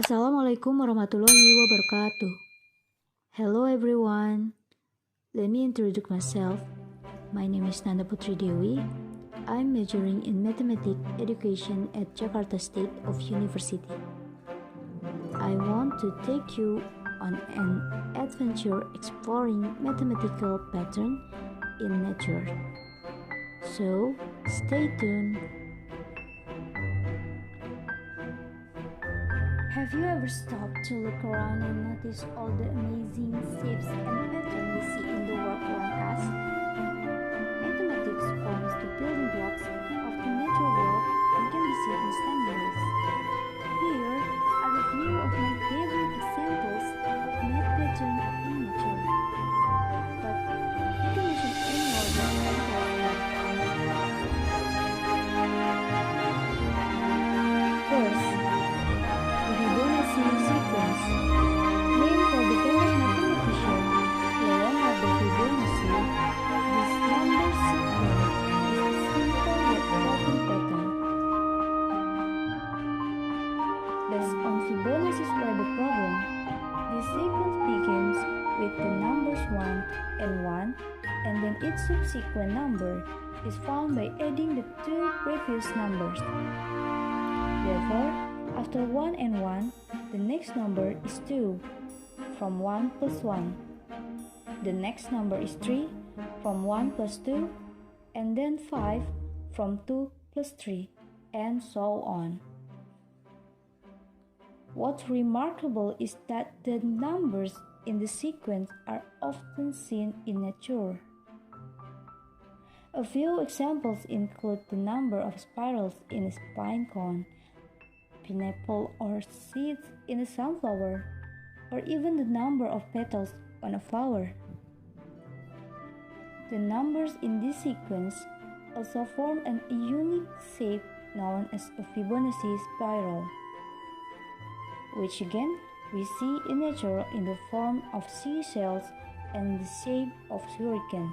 Assalamualaikum warahmatullahi wabarakatuh. Hello everyone. Let me introduce myself. My name is Nanda Putri Dewi. I'm majoring in mathematics education at Jakarta State of University. I want to take you on an adventure exploring mathematical pattern in nature. So, stay tuned. Have you ever stopped to look around and notice all the amazing shapes and patterns we see in the world around us? Mathematics forms the building blocks of the natural world and can be seen in stunning ways. Here are a few of my favorite examples of math pattern in nature. But you can mention any more than I have. First, Fibonacci sequence, named for the famous mathematician Leonardo Fibonacci. This number sequence is a simple yet powerful pattern. Based on Fibonacci's weather problem, this sequence begins with the numbers 1 and 1, and then each subsequent number is found by adding the two previous numbers. Therefore, after 1 and 1, the next number is 2, from 1 plus 1. The next number is 3, from 1 plus 2, and then 5, from 2 plus 3, and so on. What's remarkable is that the numbers in the sequence are often seen in nature. A few examples include the number of spirals in a pine cone, pineapple or seeds in a sunflower, or even the number of petals on a flower. The numbers in this sequence also form a unique shape known as a Fibonacci spiral, which again we see in nature in the form of seashells and the shape of hurricanes.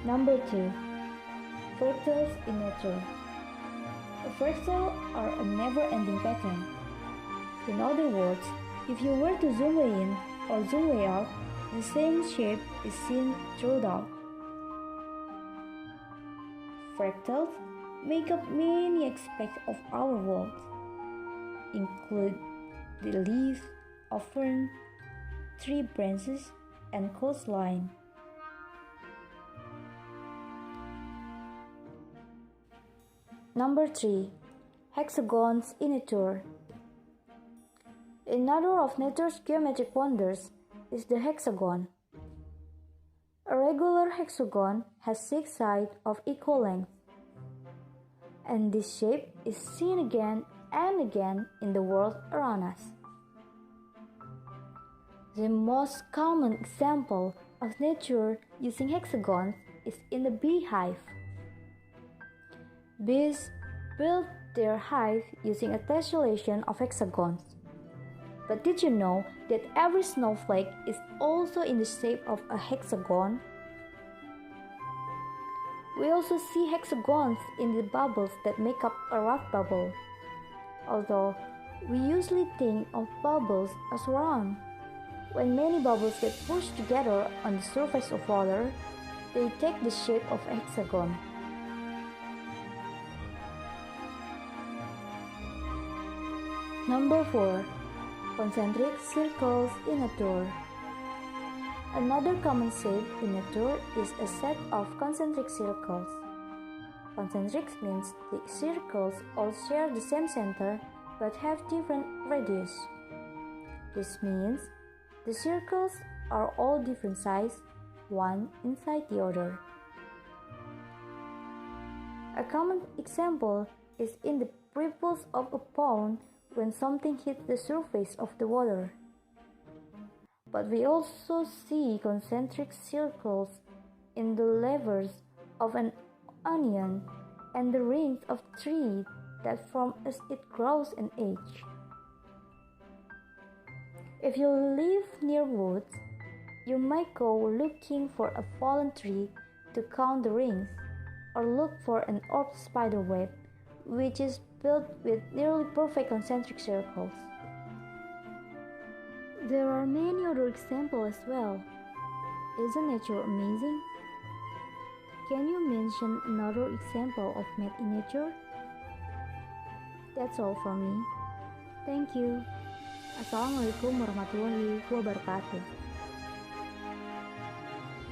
Number 2. Fractals in nature. A fractal are a never-ending pattern. In other words, if you were to zoom way in or zoom way out, the same shape is seen throughout. Fractals make up many aspects of our world, include the leaf of fern, tree branches, and coastline. Number 3. Hexagons in nature. Another of nature's geometric wonders is the hexagon. A regular hexagon has 6 sides of equal length, and this shape is seen again and again in the world around us. The most common example of nature using hexagons is in the beehive. Bees build their hive using a tessellation of hexagons. But did you know that every snowflake is also in the shape of a hexagon? We also see hexagons in the bubbles that make up a rough bubble. Although we usually think of bubbles as round, when many bubbles get pushed together on the surface of water, they take the shape of a hexagon. Number 4. Concentric circles in nature. Another common shape in nature is a set of concentric circles. Concentric means the circles all share the same center but have different radius. This means the circles are all different size, one inside the other. A common example is in the ripples of a pond when something hits the surface of the water. But we also see concentric circles in the layers of an onion and the rings of tree that form as it grows and ages. If you live near woods, you might go looking for a fallen tree to count the rings, or look for an orbed spider web, which is built with nearly perfect concentric circles. There are many other examples as well. Isn't nature amazing? Can you mention another example of math in nature? That's all from me. Thank you. Assalamualaikum warahmatullahi wabarakatuh.